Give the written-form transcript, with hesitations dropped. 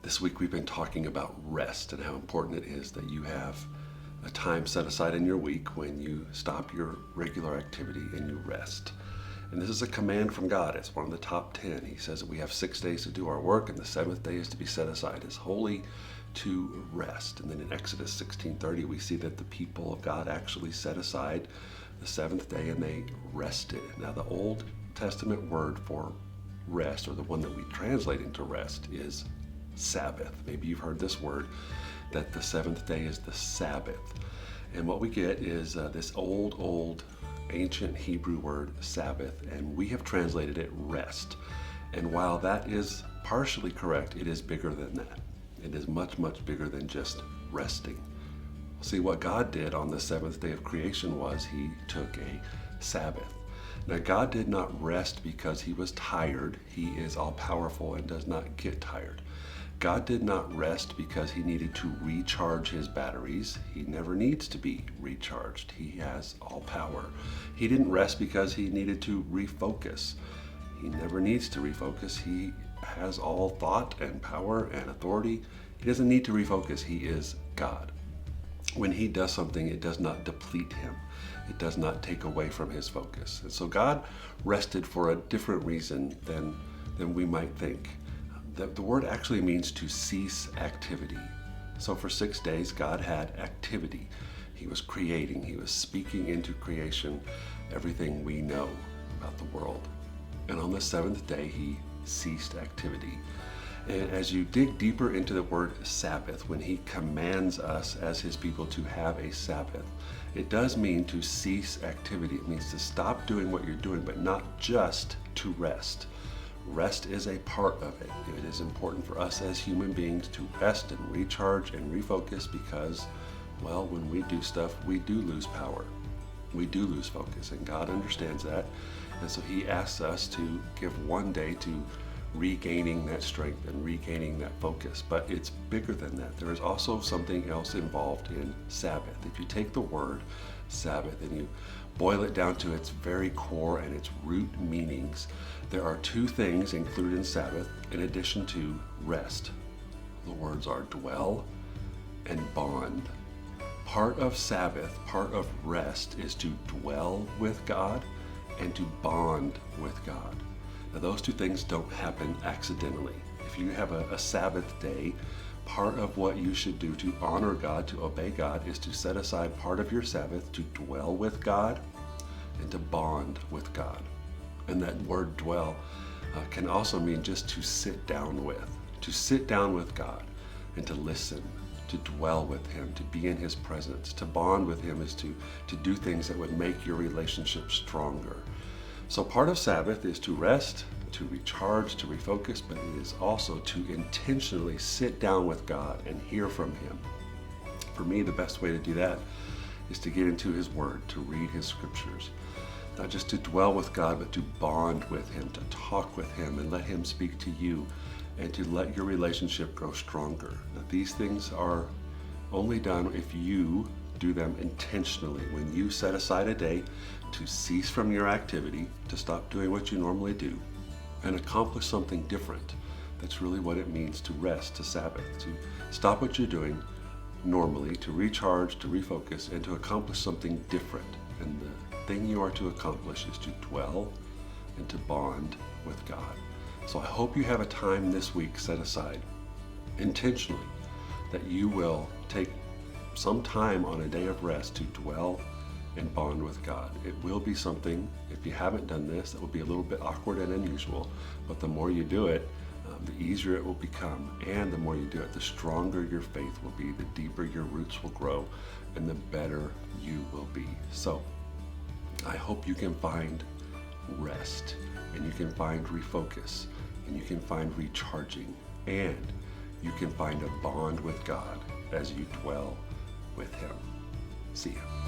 This week we've been talking about rest and how important it is that you have a time set aside in your week when you stop your regular activity and you rest. And this is a command from God. It's one of the top 10. He says that we have 6 days to do our work, and the seventh day is to be set aside as holy to rest. And then in Exodus 16:30, we see that the people of God actually set aside the seventh day and they rested. Now, the Old Testament word for rest, or the one that we translate into rest, is Sabbath. Maybe you've heard this word, that the seventh day is the Sabbath. And what we get is this old ancient Hebrew word Sabbath, and we have translated it rest. And while that is partially correct, it is bigger than that. It is much, much bigger than just resting. See, what God did on the seventh day of creation was he took a Sabbath. Now, God did not rest because he was tired. He is all powerful and does not get tired. God did not rest because he needed to recharge his batteries. He never needs to be recharged. He has all power. He didn't rest because he needed to refocus. He never needs to refocus. He has all thought and power and authority. He doesn't need to refocus. He is God. When he does something, it does not deplete him. It does not take away from his focus. And so God rested for a different reason than we might think. The word actually means to cease activity. So for 6 days, God had activity. He was creating. He was speaking into creation everything we know about the world. And on the seventh day, he ceased activity. And as you dig deeper into the word Sabbath, when he commands us as his people to have a Sabbath, it does mean to cease activity. It means to stop doing what you're doing, but not just to rest. Rest is a part of it. It is important for us as human beings to rest and recharge and refocus because, well, when we do stuff, we do lose power. We do lose focus, and God understands that. And so he asks us to give one day to regaining that strength and regaining that focus. But it's bigger than that. There is also something else involved in Sabbath. If you take the word Sabbath and you boil it down to its very core and its root meanings, there are two things included in Sabbath in addition to rest. The words are dwell and bond. Part of Sabbath, part of rest, is to dwell with God and to bond with God. Now, those two things don't happen accidentally. If you have a Sabbath day, part of what you should do to honor God, to obey God, is to set aside part of your Sabbath to dwell with God and to bond with God. And that word dwell can also mean just to sit down with God and to listen, to dwell with him, to be in his presence. To bond with him is to do things that would make your relationship stronger. So part of Sabbath is to rest, to recharge, to refocus, but it is also to intentionally sit down with God and hear from him. For me, the best way to do that is to get into his word, to read his scriptures. Not just to dwell with God, but to bond with him, to talk with him and let him speak to you and to let your relationship grow stronger. Now, these things are only done if you do them intentionally. When you set aside a day to cease from your activity, to stop doing what you normally do, and accomplish something different. That's really what it means to rest, to Sabbath, to stop what you're doing normally, to recharge, to refocus, and to accomplish something different. And the thing you are to accomplish is to dwell and to bond with God. So I hope you have a time this week set aside intentionally that you will take some time on a day of rest to dwell and bond with God. It will be something, if you haven't done this, that will be a little bit awkward and unusual, but the more you do it, the easier it will become. And the more you do it, the stronger your faith will be, the deeper your roots will grow, and the better you will be. So I hope you can find rest, and you can find refocus, and you can find recharging, and you can find a bond with God as you dwell with him. See ya.